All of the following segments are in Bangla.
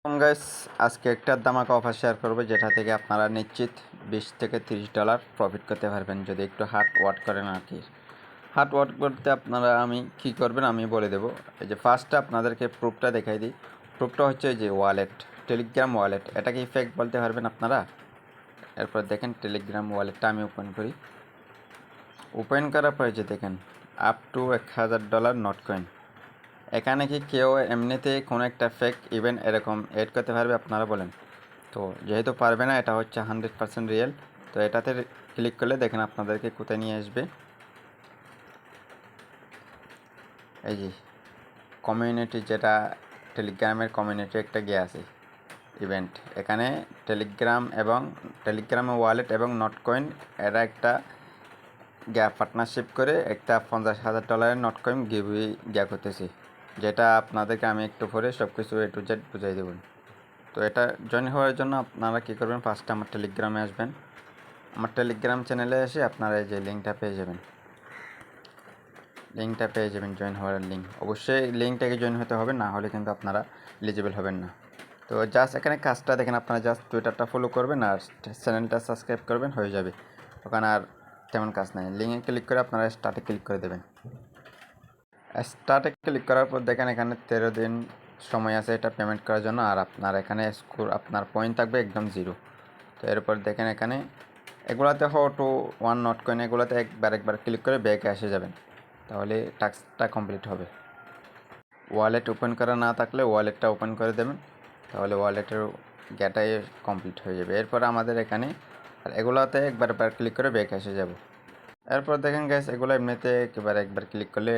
গাইস, আজকে একটা ধামাকা অফার শেয়ার করবো যেটা থেকে আপনারা নিশ্চিত $20 থেকে $30 প্রফিট করতে পারবেন যদি একটু হার্ড ওয়ার্ক করেন আর কি। হার্ড ওয়ার্ক করতে আপনারা কি করবেন আমি বলে দেবো। এই যে ফার্স্টে আপনাদেরকে প্রুফটা দেখাই দিই। প্রুফটা হচ্ছে যে ওয়ালেট, টেলিগ্রাম ওয়ালেট। এটা কি ফেক বলতে পারবেন আপনারা? এরপর দেখেন টেলিগ্রাম ওয়ালেটটা আমি ওপেন করি। ওপেন করার পরে যে দেখেন আপ টু $1000 নট কয়েন। এখানে কি কেউ এমনিতে কোনো একটা ফেক ইভেন্ট এরকম এড করতে পারবে আপনারা বলেন? তো যেহেতু পারবে না, এটা হচ্ছে 100% রিয়েল। তো এটাতে ক্লিক করলে দেখেন আপনাদেরকে কোথায় নিয়ে আসবে। এই যে কমিউনিটি, যেটা টেলিগ্রামের কমিউনিটি একটা গিয়ে আছে ইভেন্ট। এখানে টেলিগ্রাম এবং টেলিগ্রামের ওয়ালেট এবং নট কয়েন এরা একটা পার্টনারশিপ করে একটা $50,000 নট কয়েন গিভওয়ে করতেছে, যেটা আপনাদেরকে আমি একটু পরে সব কিছু A to Z বুঝাই দেব। তো এটা জয়েন হওয়ার জন্য আপনারা কী করবেন, ফার্স্টে আমার টেলিগ্রামে আসবেন। আমার টেলিগ্রাম চ্যানেলে এসে আপনারা এই যে লিঙ্কটা পেয়ে যাবেন, জয়েন হওয়ার লিঙ্ক। অবশ্যই লিঙ্কটাকে জয়েন হতে হবে, না হলে কিন্তু আপনারা এলিজিবল হবেন না। তো জাস্ট এখানে কাজটা দেখেন, আপনারা জাস্ট টুইটারটা ফলো করবেন আর চ্যানেলটা সাবস্ক্রাইব করবেন, হয়ে যাবে। ওখানে আর তেমন কাজ নাই। লিঙ্কে ক্লিক করে আপনারা স্টার্টে ক্লিক করে দেবেন। স্টার্টে ক্লিক করার পর দেখেন এখানে 13 দিন সময় আছে এটা পেমেন্ট করার জন্য। আর আপনার এখানে স্কোর, আপনার পয়েন্ট থাকবে একদম 0। তো এরপর দেখেন এখানে এগুলাতে টু 1 নট কয়েন, এগুলাতে একবার ক্লিক করে ব্যাকে এসে যাবেন, তাহলে টাস্কটা কমপ্লিট হবে। ওয়ালেট ওপেন করা না থাকলে ওয়ালেটটা ওপেন করে দেবেন, তাহলে ওয়ালেটের গ্যাটাই কমপ্লিট হয়ে যাবে। এরপর আমাদের এখানে আর এগুলাতে একবার ক্লিক করে ব্যাকে এসে যাব। এরপর দেখেন গাইস, এগুলো এমনিতে একবার ক্লিক করলে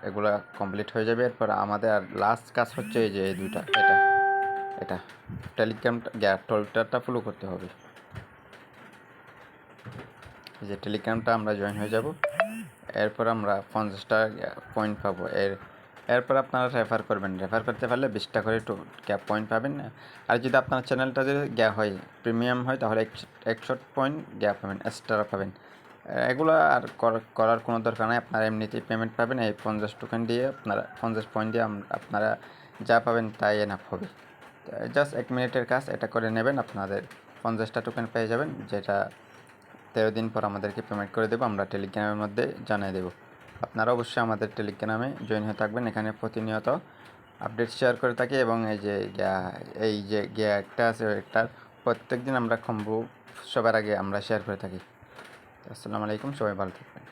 এগুলা কমপ্লিট হয়ে যাবে। এরপর আমাদের আর লাস্ট কাজ হচ্ছে এই যে এই দুইটা, এটা টেলিগ্রামটা টুইটারটা ফলো করতে হবে। এই যে টেলিগ্রামটা আমরা জয়েন হয়ে যাব। এরপর আমরা 50টা পয়েন্ট পাবো। এরপর আপনারা রেফার করবেন। রেফার করতে পারলে 20টা করে পয়েন্ট পাবেন। আর যদি আপনার চ্যানেলটা যদি হয় প্রিমিয়াম হয়, তাহলে 100 পয়েন্ট পাবেন, এক্সট্রা পাবেন। এগুলো আর করার কোনো দরকার নেই, আপনারা এমনিতেই পেমেন্ট পাবেন। এই 50 টোকেন দিয়ে আপনারা 50 পয়েন্ট দিয়ে আপনারা যা পাবেন তাই এনাফ হবে। জাস্ট 1 মিনিটের কাজ, এটা করে নেবেন, আপনাদের 50টা টোকেন পেয়ে যাবেন, যেটা 13 দিন পর আমাদেরকে পেমেন্ট করে দেবো, আমরা টেলিগ্রামের মধ্যে জানিয়ে দেবো। আপনারা অবশ্যই আমাদের টেলিগ্রামে জয়েন হয়ে থাকবেন। এখানে প্রতিনিয়ত আপডেট শেয়ার করে থাকি এবং এই যে একটা আছে, এটার প্রত্যেক দিন আমরা সবার আগে আমরা শেয়ার করে থাকি। আসসালামু আলাইকুম, সবাই ভালো থাকবেন।